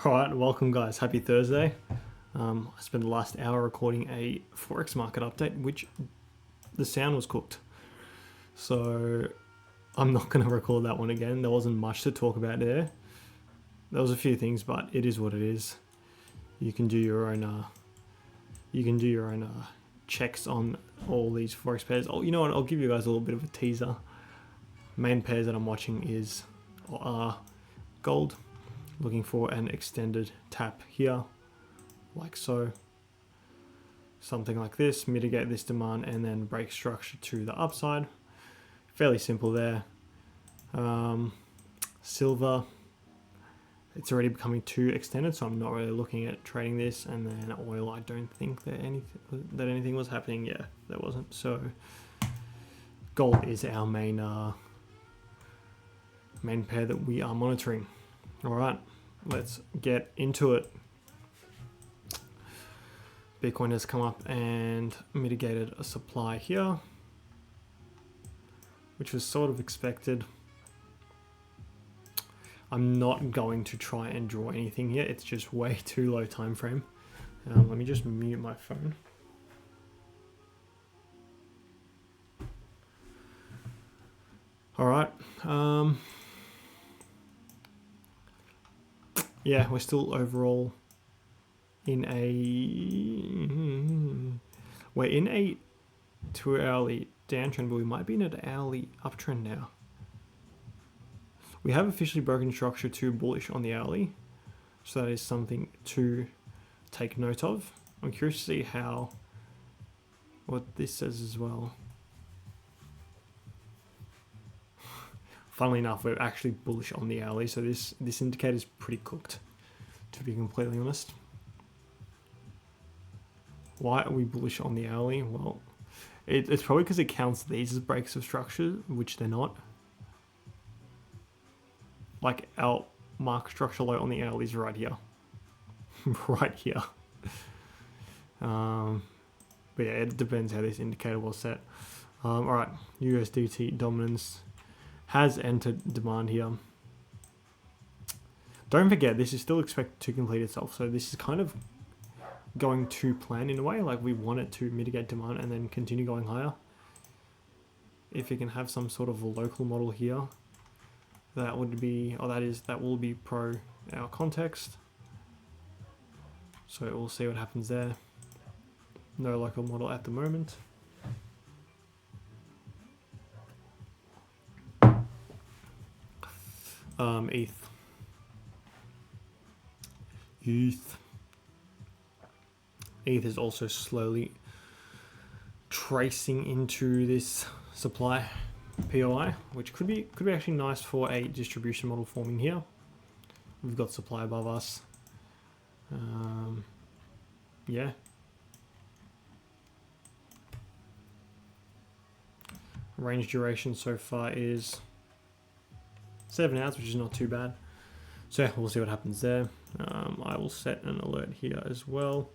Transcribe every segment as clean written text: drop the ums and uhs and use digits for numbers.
Alright, welcome guys, happy Thursday. I spent the last hour recording a Forex market update, which the sound was cooked. So I'm not going to record that one again. There wasn't much to talk about there. There was a few things, but it is what it is. You can do your own checks on all these Forex pairs. Oh, you know what, I'll give you guys a little bit of a teaser. Main pairs that I'm watching are gold. Looking for an extended tap here, like so. Something like this, mitigate this demand and then break structure to the upside. Fairly simple there. Silver, it's already becoming too extended, so I'm not really looking at trading this. And then oil, I don't think that anything was happening. Yeah, there wasn't. So gold is our main pair that we are monitoring. All right, let's get into it. Bitcoin has come up and mitigated a supply here, which was sort of expected. I'm not going to try and draw anything here. It's just way too low time frame. Let me just mute my phone. All right. Yeah, we're still overall in a 2-hourly downtrend, but we might be in an hourly uptrend now. We have officially broken structure to bullish on the hourly, so that is something to take note of. I'm curious to see what this says as well. Funnily enough, we're actually bullish on the hourly, so this indicator is pretty cooked, to be completely honest. Why are we bullish on the hourly? Well, it's probably because it counts these as breaks of structure, which they're not. Like our mark structure low on the hourly is right here. Right here. But yeah, it depends how this indicator was set. Alright, USDT dominance has entered demand here. Don't forget, this is still expected to complete itself. So this is kind of going to plan in a way. Like we want it to mitigate demand and then continue going higher. If you can have some sort of a local model here, that will be pro our context. So we'll see what happens there. No local model at the moment. ETH is also slowly tracing into this supply POI, which could be actually nice for a distribution model forming here. We've got supply above us. Yeah. Range duration so far is 7 hours, which is not too bad. So yeah, we'll see what happens there. I will set an alert here as well.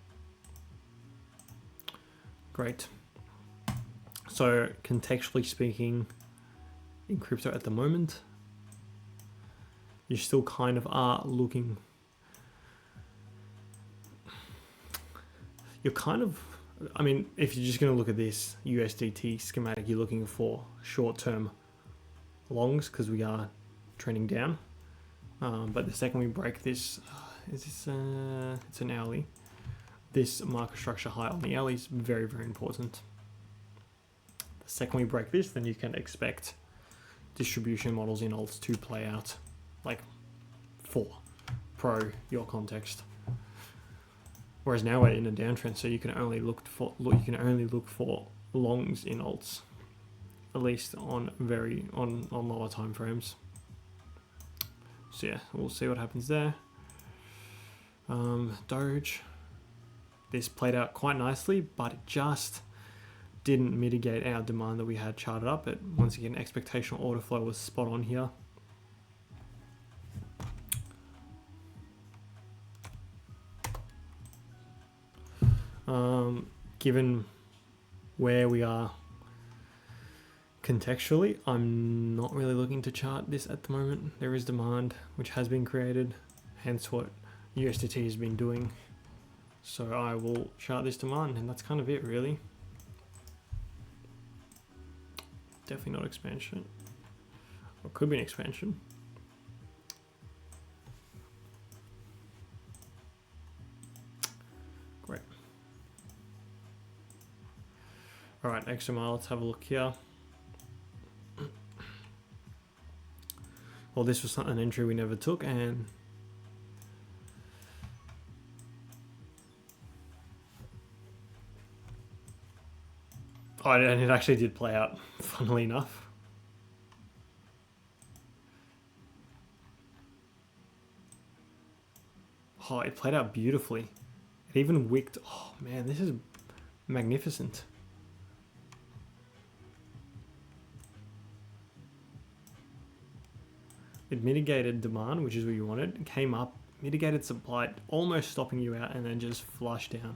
Great. So contextually speaking, in crypto at the moment, you still kind of are looking. I mean, if you're just going to look at this USDT schematic, you're looking for short-term longs because we are trending down. But the second we break this, it's an hourly. This market structure high on the hourly is very, very important. The second we break this, then you can expect distribution models in alts to play out, like for pro your context. Whereas now we're in a downtrend, so you can only look for longs in alts, at least on lower time frames. So yeah, we'll see what happens there. Doge, this played out quite nicely, but it just didn't mitigate our demand that we had charted up. But once again, expectational order flow was spot on here. Given where we are contextually, I'm not really looking to chart this at the moment. There is demand which has been created, hence what USDT has been doing. So I will chart this demand, and that's kind of it really. Definitely not expansion. Or could be an expansion. Great. All right, XMR, let's have a look here. Well, this was an entry we never took, and oh, and it actually did play out, funnily enough. Oh, it played out beautifully. It even wicked. Oh man, this is magnificent. It mitigated demand, which is what you wanted. It came up, mitigated supply, almost stopping you out, and then just flushed down.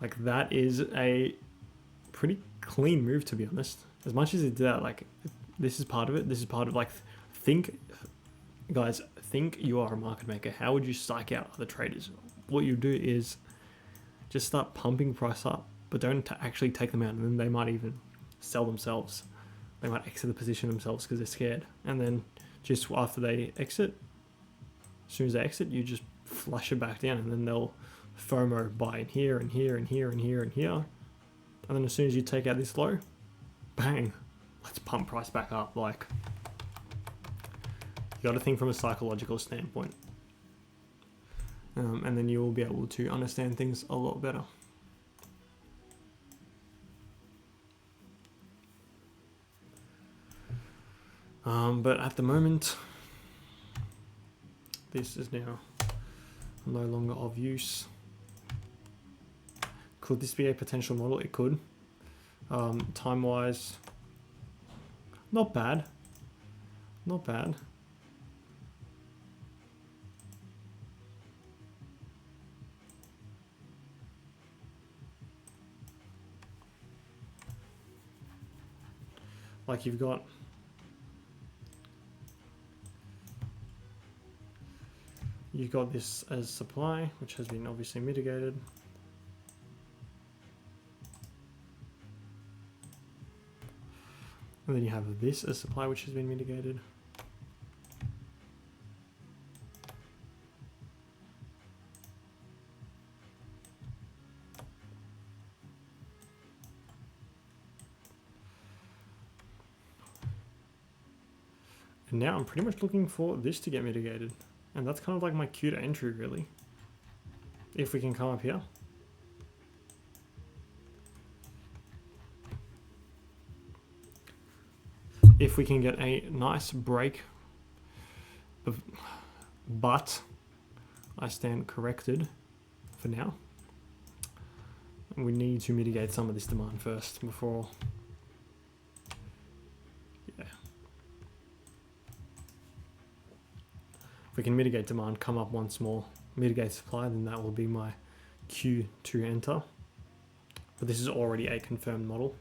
Like, that is a pretty clean move, to be honest. As much as it did that, like, this is part of it. This is part of, like, guys, think you are a market maker. How would you psych out other traders? What you do is just start pumping price up, but don't actually take them out, and then they might even sell themselves. They might exit the position themselves because they're scared, and then just after they exit, as soon as they exit, you just flush it back down, and then they'll FOMO buy in here and here and here and here and here. And then as soon as you take out this low, bang, let's pump price back up. Like, you got to think from a psychological standpoint. And then you will be able to understand things a lot better. But at the moment, this is now no longer of use. Could this be a potential model? It could. Time-wise, not bad. Not bad. Like, you've got this as supply, which has been obviously mitigated. And then you have this as supply, which has been mitigated. And now I'm pretty much looking for this to get mitigated. And that's kind of like my cue to entry, really. If we can come up here. If we can get a nice break, but I stand corrected for now. We need to mitigate some of this demand first before, yeah. If we can mitigate demand, come up once more, mitigate supply, then that will be my cue to enter. But this is already a confirmed model.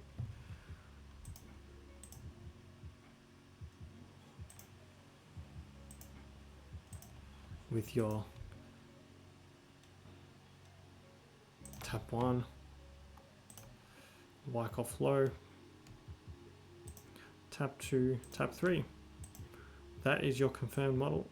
With your tap 1, Wyckoff low, tap 2, tap 3. That is your confirmed model.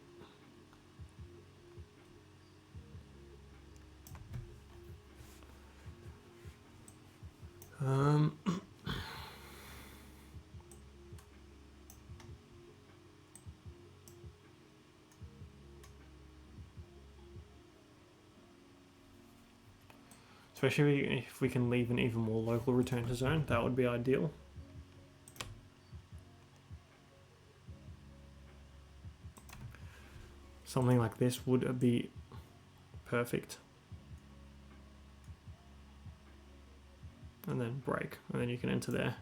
Especially if we can leave an even more local return to zone, that would be ideal. Something like this would be perfect. And then break, and then you can enter there.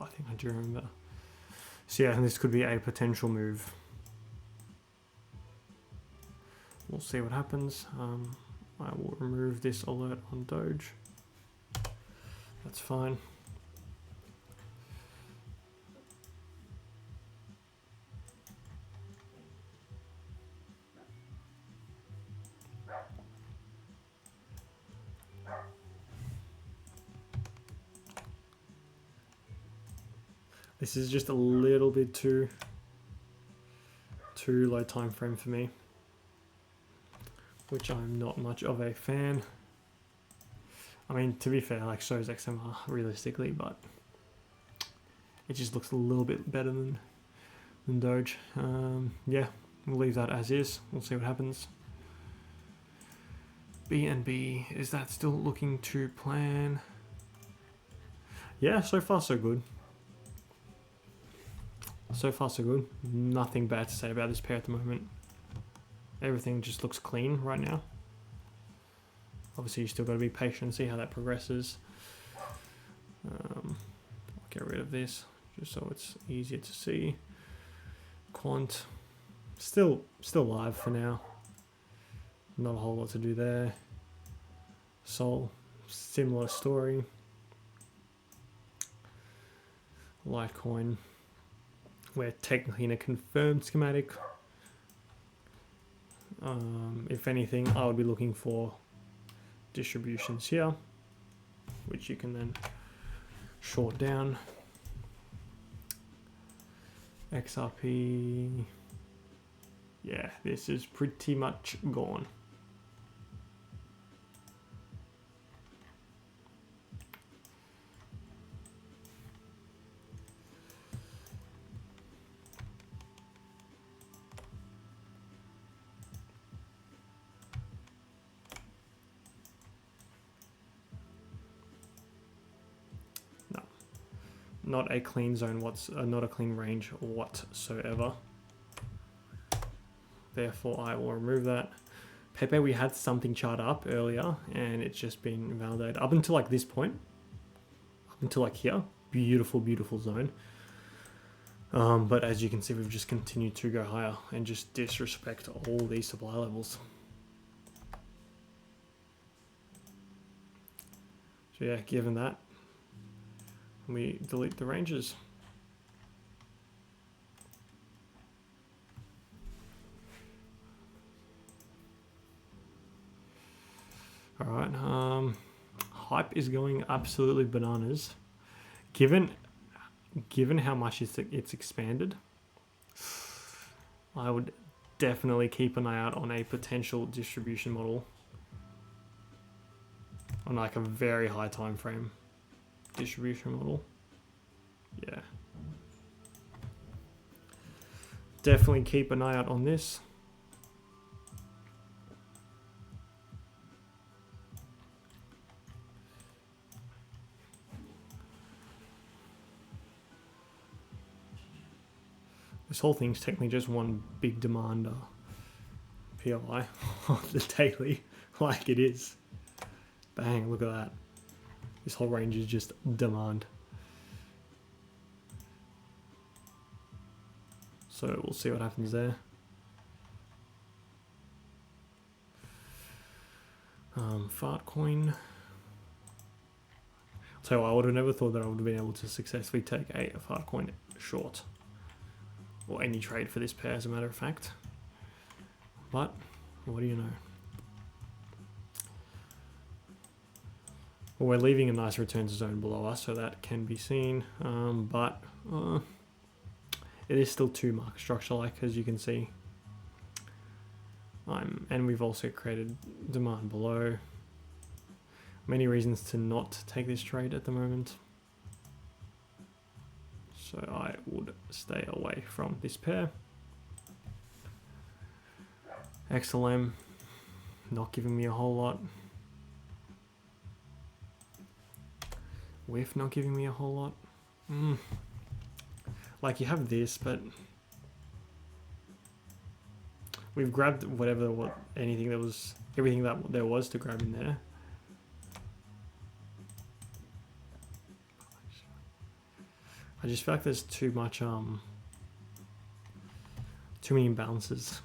I think I do remember. So yeah, this could be a potential move. We'll see what happens. I will remove this alert on Doge. That's fine. This is just a little bit too low time frame for me, which I'm not much of a fan. I mean, to be fair, like so is XMR realistically, but it just looks a little bit better than Doge. Yeah, we'll leave that as is. We'll see what happens. BNB, is that still looking to plan? Yeah, so far so good. So far so good. Nothing bad to say about this pair at the moment. Everything just looks clean right now. Obviously you still got to be patient and see how that progresses. I'll get rid of this just so it's easier to see. Quant, still live for now. Not a whole lot to do there. Sol, similar story. Litecoin, we're technically in a confirmed schematic. If anything, I would be looking for distributions here, which you can then short down. XRP, yeah, this is pretty much gone. Not a clean zone, not a clean range whatsoever. Therefore, I will remove that. Pepe, we had something chart up earlier, and it's just been validated up until like this point, up until like here. Beautiful, beautiful zone. But as you can see, we've just continued to go higher and just disrespect all these supply levels. So yeah, given that, we delete the ranges. All right, hype is going absolutely bananas. Given how much it's expanded, I would definitely keep an eye out on a potential distribution model on like a very high time frame. Distribution model, yeah, definitely keep an eye out on this. This whole thing's technically just one big demand PLI on the daily, like it is. Bang, look at that. This whole range is just demand. So we'll see what happens there. Fartcoin. So I would have never thought that I would have been able to successfully take a Fartcoin short. Or any trade for this pair, as a matter of fact. But what do you know? Well, we're leaving a nice returns zone below us, so that can be seen. But it is still too market structure-like, as you can see. And we've also created demand below. Many reasons to not take this trade at the moment. So I would stay away from this pair. XLM, not giving me a whole lot. WIF not giving me a whole lot. Like you have this, but we've grabbed everything that there was to grab in there. I just feel like there's too much, too many imbalances.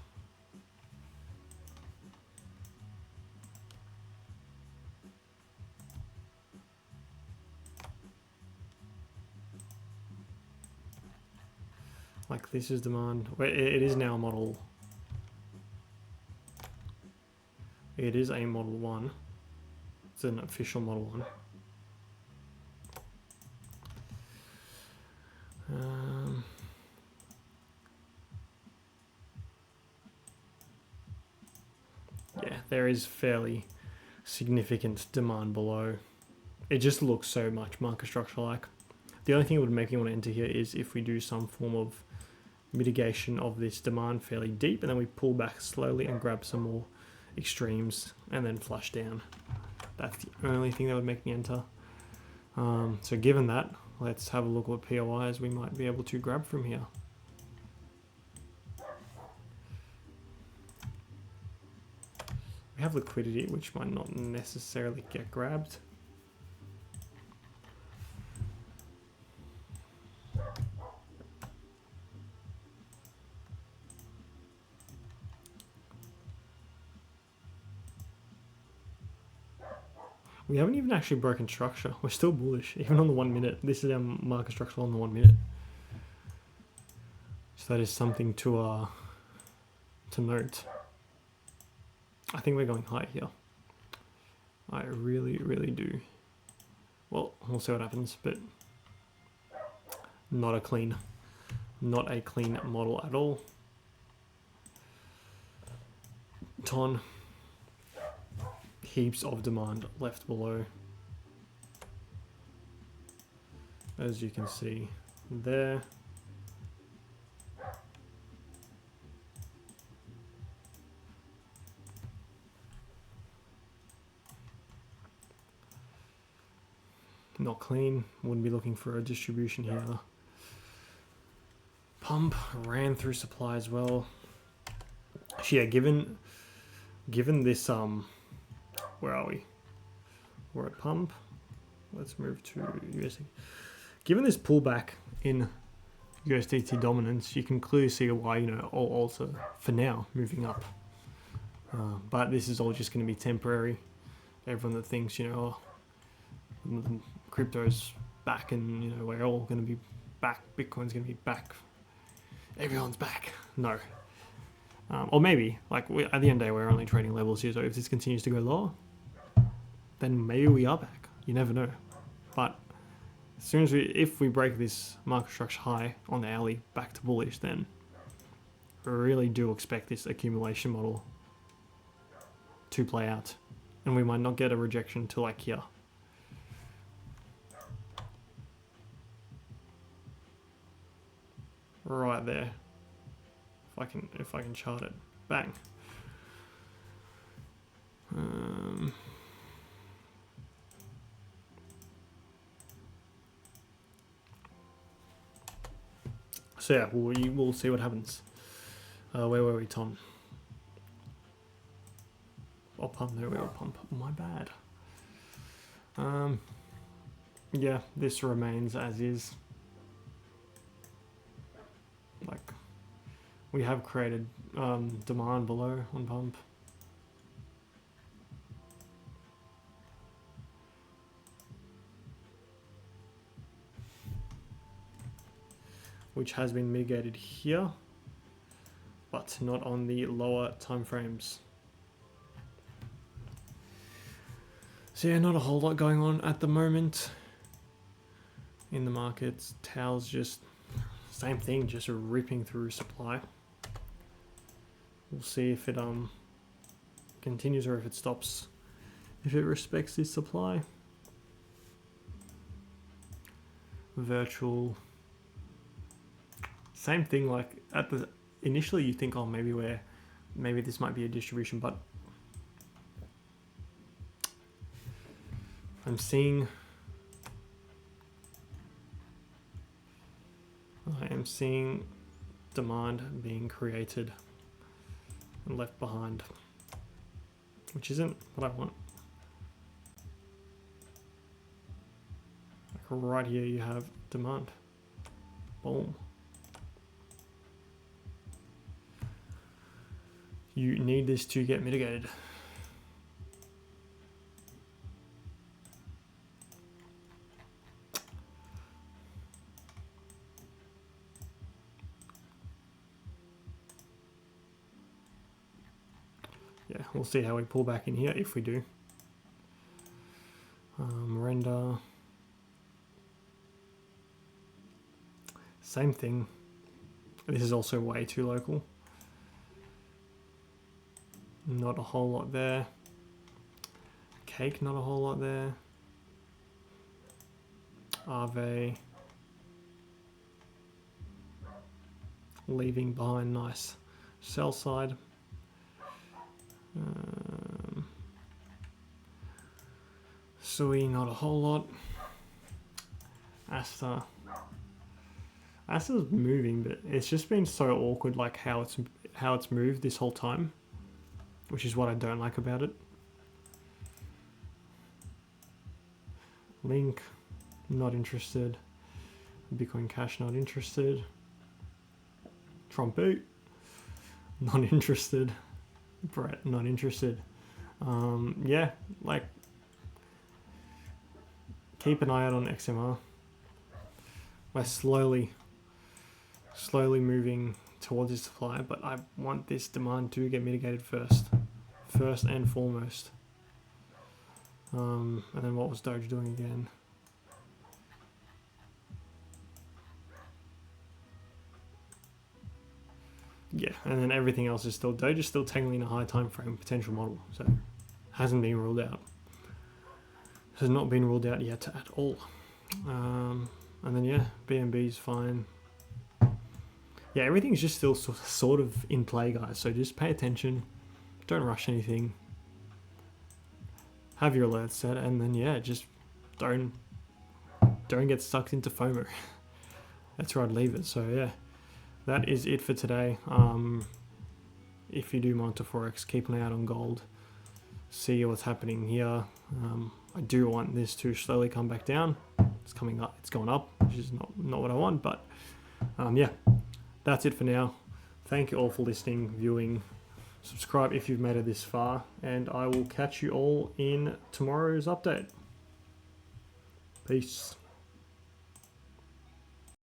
Like this is demand. It is now model. It is a model 1. It's an official model 1. Yeah, there is fairly significant demand below. It just looks so much market structure like. The only thing that would make me want to enter here is if we do some form of mitigation of this demand fairly deep, and then we pull back slowly and grab some more extremes and then flush down. That's the only thing that would make me enter. So given that, let's have a look what POIs we might be able to grab from here. We have liquidity, which might not necessarily get grabbed. We haven't even actually broken structure. We're still bullish, even on the 1 minute. This is our market structure on the 1 minute. So that is something to note. I think we're going high here. I really, really do. Well, we'll see what happens, but not a clean model at all. Ton. Heaps of demand left below, as you can see there. Not clean, wouldn't be looking for a distribution here. Pump ran through supply as well. So yeah, given this where are we? We're at pump. Let's move to USD. Given this pullback in USDT dominance, you can clearly see why, you know, also for now moving up. But this is all just going to be temporary. Everyone that thinks, you know, oh, crypto's back and, you know, we're all going to be back, Bitcoin's going to be back, everyone's back. No. Or maybe, like, at the end of the day, we're only trading levels here, so if this continues to go lower, then maybe we are back. You never know. But as soon as if we break this market structure high on the alley back to bullish, then I really do expect this accumulation model to play out. And we might not get a rejection till like here. Right there. If I can chart it. Bang. So yeah, we'll see what happens. Where were we, Tom? Oh, pump. There we go, pump. My bad. Yeah, this remains as is. Like, we have created demand below on pump. Which has been mitigated here, but not on the lower time frames. So yeah, not a whole lot going on at the moment in the markets. Towels just same thing, just ripping through supply. We'll see if it continues or if it stops, if it respects this supply. Virtual, same thing. Like at the initially you think, oh, maybe this might be a distribution, but I'm seeing demand being created and left behind, which isn't what I want. Like right here you have demand. Boom. You need this to get mitigated. Yeah, we'll see how we pull back in here if we do. Render. Same thing. This is also way too local. Not a whole lot there. Cake, not a whole lot there. Arve. Leaving behind nice sell side. Sui, not a whole lot. Asta. Asta's moving, but it's just been so awkward, like how it's moved this whole time, which is what I don't like about it. Link, not interested. Bitcoin Cash, not interested. Trumpet, not interested. Brett, not interested. Yeah, like keep an eye out on XMR. We're slowly moving towards this supply, but I want this demand to get mitigated first and foremost. And then what was Doge doing again? Yeah, and then everything else is still, Doge is still technically in a high time frame potential model, so hasn't been ruled out. Has not been ruled out yet at all. And then yeah, BNB is fine. Yeah, everything's just still sort of in play, guys, so just pay attention, don't rush anything, have your alerts set, and then yeah, just don't get sucked into FOMO. That's where I'd leave it. So yeah, that is it for today. If you do monitor Forex, keep an eye out on gold, see what's happening here. I do want this to slowly come back down. It's coming up, it's going up, which is not what I want, but yeah, that's it for now. Thank you all for listening, viewing. Subscribe if you've made it this far, and I will catch you all in tomorrow's update. Peace.